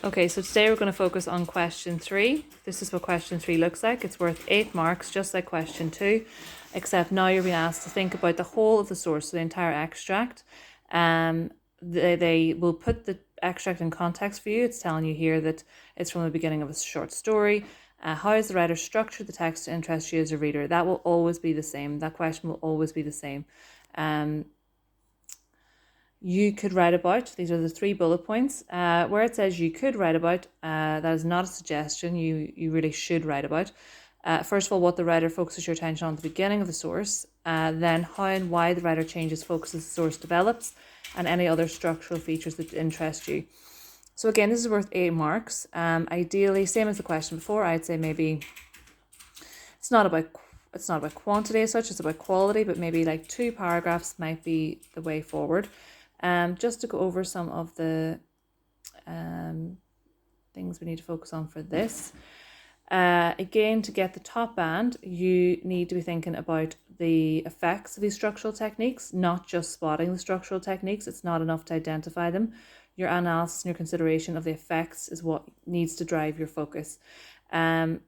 Okay, so today we're going to focus on question 3. This is what question 3 looks like. It's worth 8 marks, just like question 2, except now you're being asked to think about the whole of the source, so the entire extract. They will put the extract in context for you. It's telling you here that it's from the beginning of a short story. How has the writer structured the text to interest you as a reader? That will always be the same. That question will always be the same. You could write about, these are the 3 bullet points, where it says you could write about, that is not a suggestion, you really should write about. First of all, what the writer focuses your attention on at the beginning of the source, then how and why the writer changes focus as the source develops, and any other structural features that interest you. So again, this is worth 8 marks. Ideally, same as the question before, I'd say maybe it's not about quantity as such, it's about quality, but maybe like 2 paragraphs might be the way forward. Just to go over some of the things we need to focus on for this. Again, to get the top band, you need to be thinking about the effects of these structural techniques, not just spotting the structural techniques. It's not enough to identify them. Your analysis and your consideration of the effects is what needs to drive your focus. And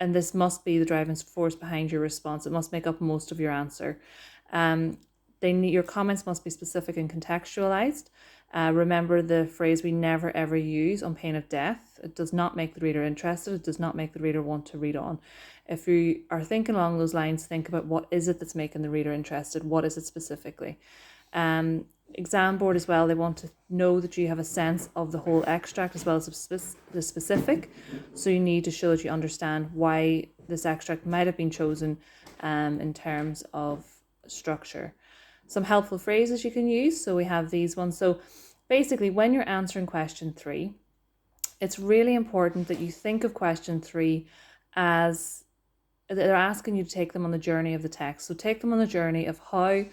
this must be the driving force behind your response. It must make up most of your answer. Your comments must be specific and contextualized. Remember the phrase we never ever use on pain of death. It does not make the reader interested. It does not make the reader want to read on. If you are thinking along those lines, think about what is it that's making the reader interested? What is it specifically? Exam board as well, they want to know that you have a sense of the whole extract as well as the specific. So you need to show that you understand why this extract might have been chosen in terms of structure. Some helpful phrases you can use. So we have these ones. So basically, when you're answering question 3, it's really important that you think of question 3 as they're asking you to take them on the journey of the text. So take them on the journey of how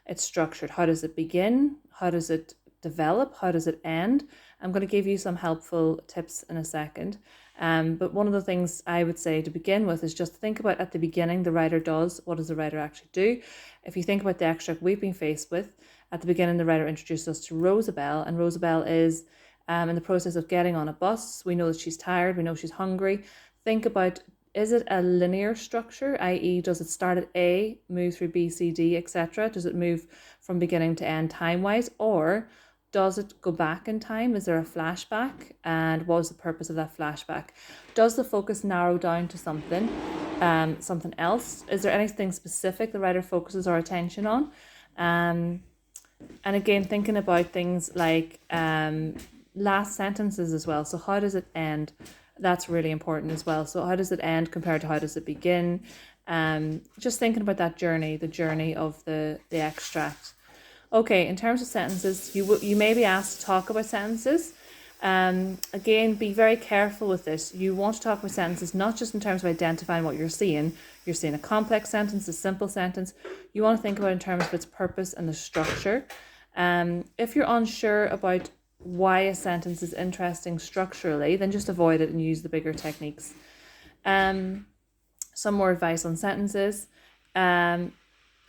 it's structured. How does it begin? How does it develop? How does it end? I'm going to give you some helpful tips in a second. But one of the things I would say to begin with is just think about at the beginning the writer does. What does the writer actually do? If you think about the extract we've been faced with, at the beginning the writer introduces us to Rosabelle, and Rosabelle is in the process of getting on a bus. We know that she's tired. We know she's hungry. Think about, is it a linear structure, i.e. does it start at A, move through B, C, D, etc.? Does it move from beginning to end time-wise, or does it go back in time? Is there a flashback? And what was the purpose of that flashback? Does the focus narrow down to something else? Is there anything specific the writer focuses our attention on? And again, thinking about things like last sentences as well. So how does it end? That's really important as well. So how does it end compared to how does it begin? Just thinking about that journey, the journey of the extract. Okay, in terms of sentences, you may be asked to talk about sentences. Again, be very careful with this. You want to talk about sentences not just in terms of identifying what you're seeing. You're seeing a complex sentence, a simple sentence. You want to think about it in terms of its purpose and the structure. If you're unsure about why a sentence is interesting structurally, then just avoid it and use the bigger techniques. Some more advice on sentences.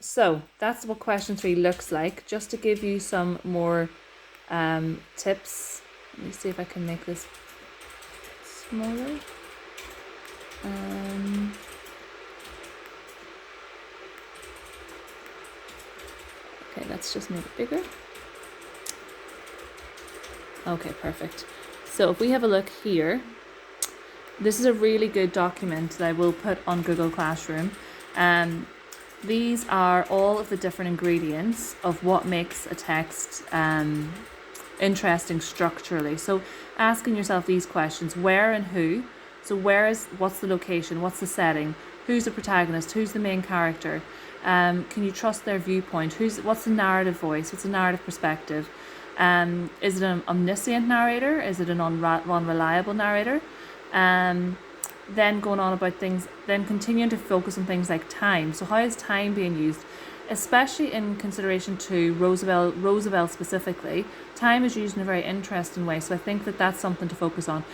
So that's what question 3 looks like. Just to give you some more tips. Let me see if I can make this smaller. Okay, let's just make it bigger. Okay, perfect. So if we have a look here, this is a really good document that I will put on Google Classroom. These are all of the different ingredients of what makes a text interesting structurally. So asking yourself these questions: where and who? So what's the location? What's the setting? Who's the protagonist? Who's the main character? Can you trust their viewpoint? What's the narrative voice? What's the narrative perspective? Is it an omniscient narrator? Is it an unreliable narrator? Then going on about things, then continuing to focus on things like time. So how is time being used? Especially in consideration to Rosabelle specifically, time is used in a very interesting way. So I think that that's something to focus on.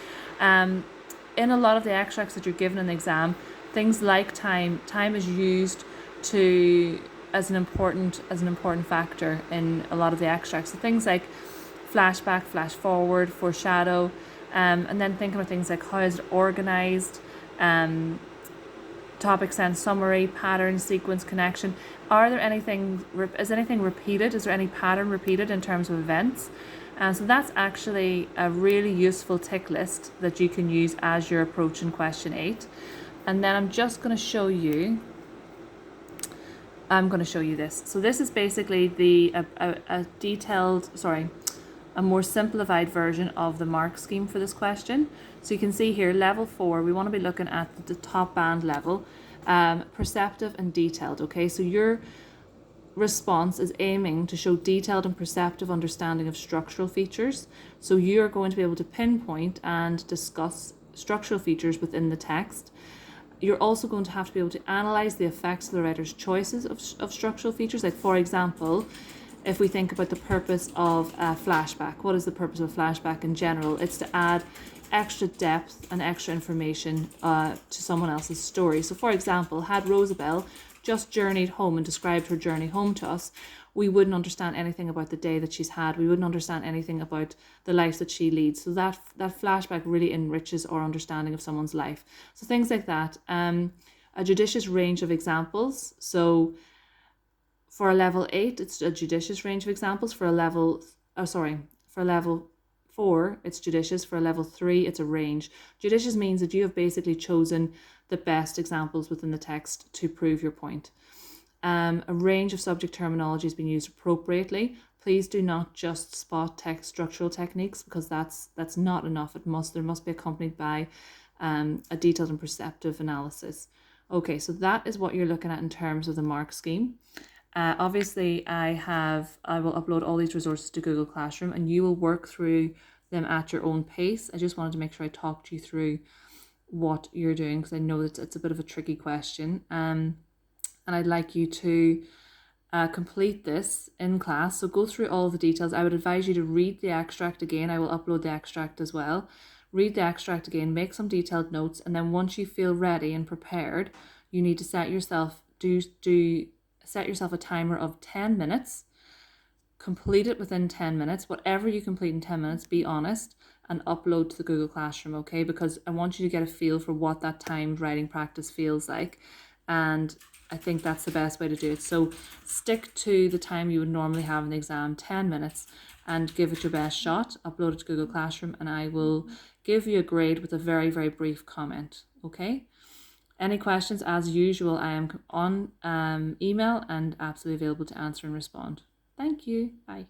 In a lot of the extracts that you're given in the exam, things like time is used as an important factor in a lot of the extracts. So things like flashback, flash forward, foreshadow, And then think about things like how is it organized, topic sense, summary, pattern, sequence, connection. Is anything repeated? Is there any pattern repeated in terms of events? So that's actually a really useful tick list that you can use as you're approaching question 8. And then I'm going to show you this. So this is basically a more simplified version of the mark scheme for this question. So you can see here, level 4, we want to be looking at the top band level, perceptive and detailed. Okay, so your response is aiming to show detailed and perceptive understanding of structural features. So you're going to be able to pinpoint and discuss structural features within the text. You're also going to have to be able to analyze the effects of the writer's choices of structural features. Like, for example, if we think about the purpose of a flashback, what is the purpose of a flashback in general? It's to add extra depth and extra information to someone else's story. So, for example, had Rosabelle just journeyed home and described her journey home to us, we wouldn't understand anything about the day that she's had. We wouldn't understand anything about the life that she leads. So that flashback really enriches our understanding of someone's life. So things like that. A judicious range of examples. So for a level 8, it's a judicious range of examples. For level 4, it's judicious. For level 3, it's a range. Judicious means that you have basically chosen the best examples within the text to prove your point. A range of subject terminology has been used appropriately. Please do not just spot text structural techniques, because that's not enough. There must be accompanied by a detailed and perceptive analysis. Okay, so that is what you're looking at in terms of the mark scheme. Obviously, I will upload all these resources to Google Classroom, and you will work through them at your own pace. I just wanted to make sure I talked you through what you're doing, because I know that it's a bit of a tricky question. And I'd like you to complete this in class. So go through all the details. I would advise you to read the extract again. I will upload the extract as well. Read the extract again, make some detailed notes, and then once you feel ready and prepared, you need to set yourself a timer of 10 minutes. Complete it within 10 minutes. Whatever you complete in 10 minutes, be honest, and upload to the Google Classroom, okay? Because I want you to get a feel for what that timed writing practice feels like. And I think that's the best way to do it. So stick to the time you would normally have in the exam, 10 minutes, and give it your best shot. Upload it to Google Classroom, and I will give you a grade with a very, very brief comment, okay? Any questions, as usual, I am on email and absolutely available to answer and respond. Thank you. Bye.